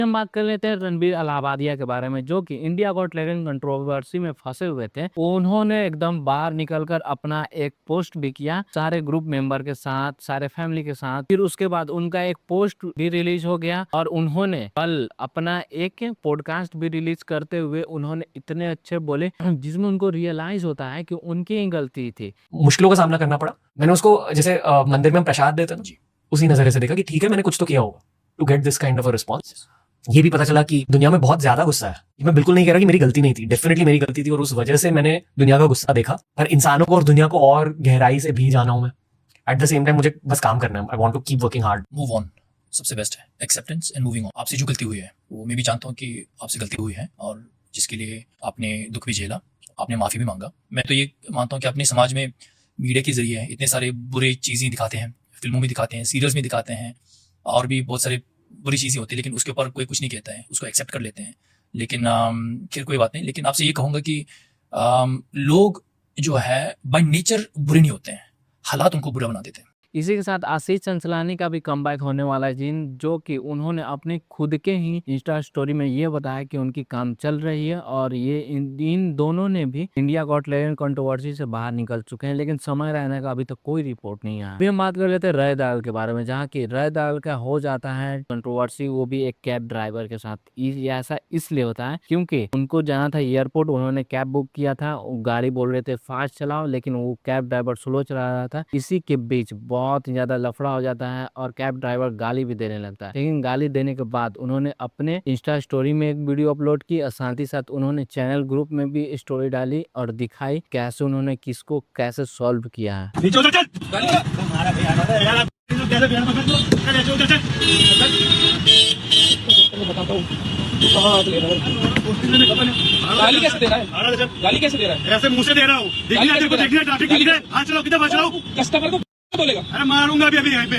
हम बात कर लेते हैं रणबीर अलाहाबादिया के बारे में, जो कि इंडिया गॉट टैलेंट कंट्रोवर्सी में फंसे हुए थे। उन्होंने एकदम बाहर निकलकर अपना एक पोस्ट भी किया सारे ग्रुप मेंबर के साथ, सारे फैमिली के साथ। फिर उसके बाद उनका एक पोस्ट भी रिलीज हो गया और उन्होंने कल अपना एक पॉडकास्ट भी रिलीज करते हुए उन्होंने इतने अच्छे बोले जिसमें उनको रियलाइज होता है कि उनकी ही गलती थी। मुश्किलों का सामना करना पड़ा। मैंने उसको जैसे मंदिर में हम प्रसाद देते ना, उसी नजरिए से देखा कि ठीक है, मैंने कुछ तो किया होगा to get this kind of a response. ये भी पता चला कि दुनिया में बहुत ज्यादा गुस्सा है। ये मैं बिल्कुल नहीं कह रहा कि मेरी गलती नहीं थी, डेफिनेटली मेरी गलती थी और उस वजह से मैंने दुनिया का गुस्सा देखा। पर इंसानों को और दुनिया को और गहराई से भी जाना हूं मैं। एट द सेम टाइम मुझे बस काम करना है। I want to keep working hard. Move on सबसे बेस्ट है, एक्सेप्टेंस एंड मूविंग ऑन। आपसे जो गलती हुई है वो मैं भी जानता हूँ कि आपसे गलती हुई है और जिसके लिए आपने दुख भी झेला, आपने माफ़ी भी मांगा। मैं तो ये मानता हूँ कि अपने समाज में मीडिया के जरिए इतने सारे बुरे चीज़ें दिखाते हैं, फिल्मों में दिखाते हैं, सीरियल्स में दिखाते हैं और भी बहुत सारे बुरी चीज़ें होती है, लेकिन उसके ऊपर कोई कुछ नहीं कहता है, उसको एक्सेप्ट कर लेते हैं। लेकिन फिर कोई बात नहीं। लेकिन आपसे ये कहूँगा कि लोग जो है बाय नेचर बुरे नहीं होते हैं, हालात उनको बुरा बना देते हैं। इसी के साथ आशीष चंचलानी का भी कमबैक होने वाला है, जो कि उन्होंने अपने खुद के ही इंस्टा स्टोरी में ये बताया कि उनकी काम चल रही है और ये इन दोनों ने भी इंडिया गॉट टैलेंट कंट्रोवर्सी से बाहर निकल चुके हैं, लेकिन समय रहने का अभी तक कोई रिपोर्ट नहीं आया। अभी हम बात कर लेते हैं रय दाल के बारे में, जहाँ की रय दाल का हो जाता है कंट्रोवर्सी, वो भी एक कैब ड्राइवर के साथ। ऐसा इसलिए होता है क्योंकि उनको जाना था एयरपोर्ट, उन्होंने कैब बुक किया था, गाड़ी बोल रहे थे फास्ट चलाओ, लेकिन वो कैब ड्राइवर स्लो चला रहा था। इसी के बीच बहुत ही ज्यादा लफड़ा हो जाता है और कैब ड्राइवर गाली भी देने लगता है। लेकिन गाली देने के बाद उन्होंने अपने इंस्टा स्टोरी में एक वीडियो अपलोड की और साथ ही साथ उन्होंने चैनल ग्रुप में भी स्टोरी डाली और दिखाई कैसे उन्होंने किसको कैसे सॉल्व किया है। गाली कैसे दे रहा है? गाली कैसे दे रहा है? ऐसे मुंह से दे रहा हूँ। देखना तेरे को, देखना ट्रैफिक दिख रहा है। हाथ चलाओ, किधर बात चलाओ। कस्टमर को बोलेगा अरे मारूंगा भी अभी यहीं पे।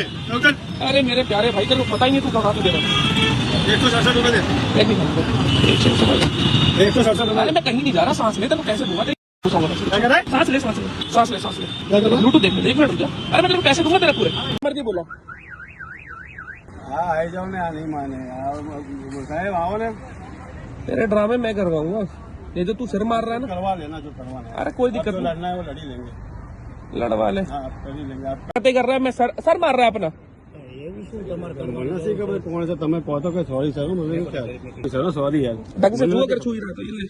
अरे मेरे प्यारे भाई, तेरे को पता ही नहीं तू कहाँ से दे रहा है। 167 रुपए दे। 167 रुपए। अरे मैं कहीं नहीं जा रहा, सांस ले, तेरे को कैसे दूंगा? सांस ले, सांस ले, सांस ले, सांस ले। ब्लूटूथ देख ले, 1 मिनट रुक जा। अरे मैं तेरे को पैसे दूंगा तेरे पूरे। मर्जी बोला। हाँ आई जाओ ना, नहीं माने साहब, आओ ना। तेरे ड्रामे मैं करवाऊंगा। ये जो तू सिर मार रहा है ना, करवा लेना जो करवाना है। अरे कोई दिक्कत नहीं, लड़ना है वो लड़ी लेंगे। लड़वा ले। हाँ लड़ी लेंगे आप। बातें कर रहा है, मैं सर मार रहा है अपना। कौन सा तुम्हें पहुंचो के सॉरी सर, मुझे क्या सर सॉरी यार। ढंग से तू अगर छू ही रहा तो ये ले।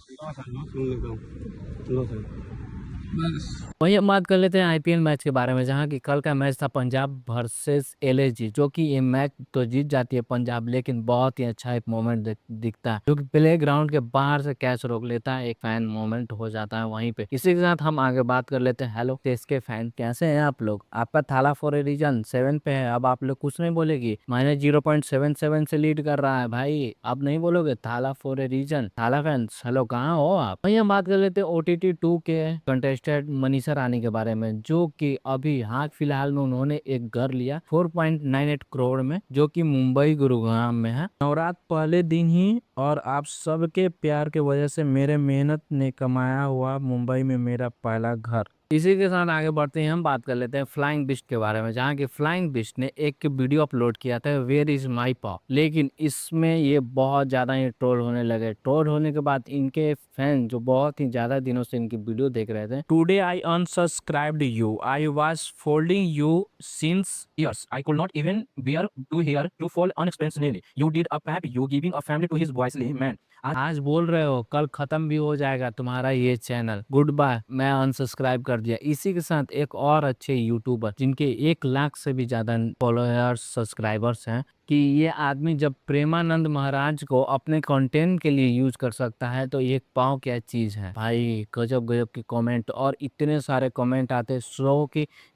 वही हम बात कर लेते हैं आईपीएल मैच के बारे में, जहां की कल का मैच था पंजाब वर्सेस एलएसजी, जो कि ये मैच तो जीत जाती है पंजाब, लेकिन बहुत ही अच्छा एक मोमेंट दिखता है, जो कि प्ले ग्राउंड के बाहर से कैच रोक लेता है, एक फैन मोमेंट हो जाता है वहीं पे। इसी के साथ हम आगे बात कर लेते हैं। हेलो सीएसके फैन, कैसे हैं आप लोग? आपका थाला फॉर ए रीजन 7 पे है, अब आप लोग कुछ नहीं बोलेगी। माइनस 0.77 से लीड कर रहा है भाई, अब नहीं बोलोगे थाला फॉर ए रीजन? थाला फैंस हेलो, कहाँ हो आप? वही हम बात कर लेते हैं OTT 2 के कंटेस्टेंट मनीषा रानी के बारे में, जो कि अभी हाल फिलहाल में उन्होंने एक घर लिया 4.98 करोड़ में, जो कि मुंबई गुरुग्राम में है। नवरात्र पहले दिन ही और आप सबके प्यार के वजह से मेरे मेहनत ने कमाया हुआ मुंबई में मेरा पहला घर। इसी के साथ आगे बढ़ते हैं, हम बात कर लेते हैं फ्लाइंग बिस्ट के बारे में, जहाँ की फ्लाइंग बिस्ट ने एक वीडियो अपलोड किया था वेयर इज माई पॉ, लेकिन इसमें ये बहुत ज्यादा ही ट्रोल होने लगे। ट्रोल होने के बाद इनके फैन जो बहुत ही ज्यादा दिनों से इनकी वीडियो देख रहे थे, today I unsubscribed you, I was following you since years, I could not even bear to hear to fall unexpectedly, you did a pap, you giving a family to his boysley man। आज बोल रहे हो, कल खत्म भी हो जाएगा तुम्हारा ये चैनल, गुड बाय, मैं अनसब्सक्राइब कर दिया। इसी के साथ एक और अच्छे यूट्यूबर जिनके 1 लाख से भी ज्यादा फॉलोअर्स सब्सक्राइबर्स हैं, कि ये आदमी जब प्रेमानंद महाराज को अपने कंटेंट के लिए यूज कर सकता है तो ये पाँव क्या चीज है भाई। गजब गजब के कमेंट और इतने सारे कमेंट आते हैं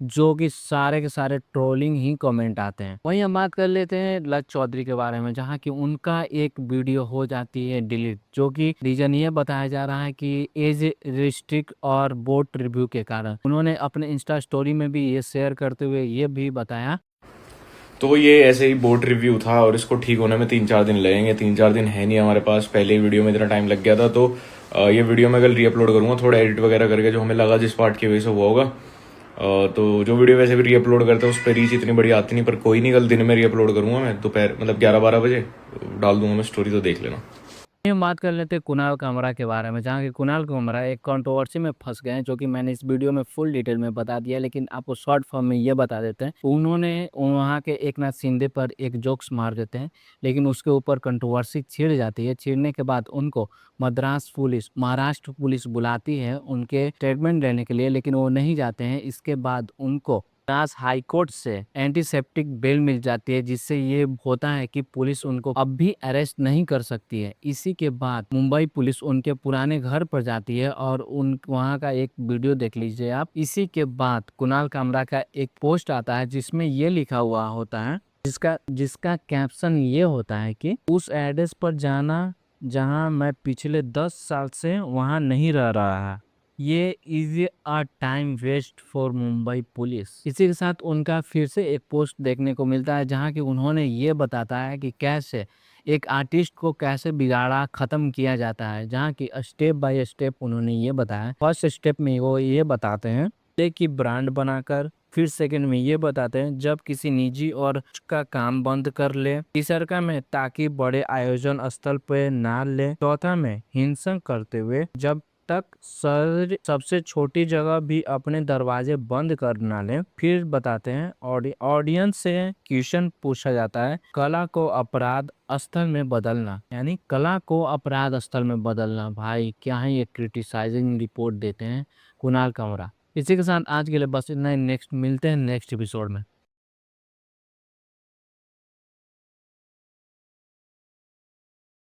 जो कि सारे के सारे ट्रोलिंग ही कमेंट आते हैं। वहीं हम बात कर लेते हैं लज चौधरी के बारे में, जहाँ की उनका एक वीडियो हो जाती है डिलीट, जो कि रीजन ये बताया जा रहा है कि एज रिस्ट्रिक्ट और बोट रिव्यू के कारण। उन्होंने अपने इंस्टा स्टोरी में भी ये शेयर करते हुए ये भी बताया, तो ये ऐसे ही बोट रिव्यू था और इसको ठीक होने में 3-4 दिन लगेंगे। 3-4 दिन है नहीं हमारे पास, पहले ही वीडियो में इतना टाइम लग गया था। तो ये वीडियो मैं कल रीअपलोड करूंगा, थोड़ा एडिट वगैरह करके, जो हमें लगा जिस पार्ट की वजह से हुआ होगा तो जो वीडियो वैसे भी रीअपलोड करते हैं उस पर रीच इतनी बड़ी आती नहीं, पर कोई नहीं, कल दिन में रीअपलोड करूंगा मैं, दोपहर मतलब 11-12 बजे डाल दूंगा मैं स्टोरी, तो देख लेना। हम बात कर लेते हैं कुणाल कामरा के बारे में, जहाँ कि कुणाल कामरा एक कंट्रोवर्सी में फंस गए हैं, जो कि मैंने इस वीडियो में फुल डिटेल में बता दिया, लेकिन आपको शॉर्ट फॉर्म में ये बता देते हैं। उन्होंने वहाँ के एकनाथ शिंदे पर एक जोक्स मार देते हैं, लेकिन उसके ऊपर कंट्रोवर्सी छिड़ जाती है। छिड़ने के बाद उनको महाराष्ट्र पुलिस बुलाती है उनके स्टेटमेंट लेने के लिए, लेकिन वो नहीं जाते हैं। इसके बाद उनको मद्रास हाई कोर्ट से एंटीसेप्टिक बेल मिल जाती है, जिससे ये होता है कि पुलिस उनको अब भी अरेस्ट नहीं कर सकती है। इसी के बाद मुंबई पुलिस उनके पुराने घर पर जाती है और उन वहाँ का एक वीडियो देख लीजिए आप। इसी के बाद कुणाल कामरा का एक पोस्ट आता है जिसमें ये लिखा हुआ होता है, जिसका कैप्शन ये होता है कि उस एड्रेस पर जाना जहां मैं पिछले 10 साल से वहां नहीं रह रहा है, ये is a time waste for Mumbai police. इसी के साथ उनका फिर से एक पोस्ट देखने को मिलता है, जहां कि उन्होंने ये बताता है कि कैसे एक आर्टिस्ट को कैसे बिगाड़ा खत्म किया जाता है, जहां कि स्टेप बाय स्टेप उन्होंने ये बताया। फर्स्ट स्टेप में वो ये बताते हैं कि ब्रांड बनाकर, फिर सेकंड में ये बताते हैं जब किसी निजी और का काम बंद कर ले, तीसरा में ताकि बड़े आयोजन स्थल पे ना ले, चौथा में हिंसा करते हुए जब तक सबसे छोटी जगह भी अपने दरवाजे बंद कर ना ले। फिर बताते हैं ऑडियंस से क्वेश्चन पूछा जाता है, कला को अपराध स्थल में बदलना, यानी कला को अपराध स्थल में बदलना। भाई क्या है, ये क्रिटिसाइजिंग रिपोर्ट देते हैं कुणाल कामरा। इसी के साथ आज के लिए बस इतना ही। नेक्स्ट मिलते हैं नेक्स्ट एपिसोड में।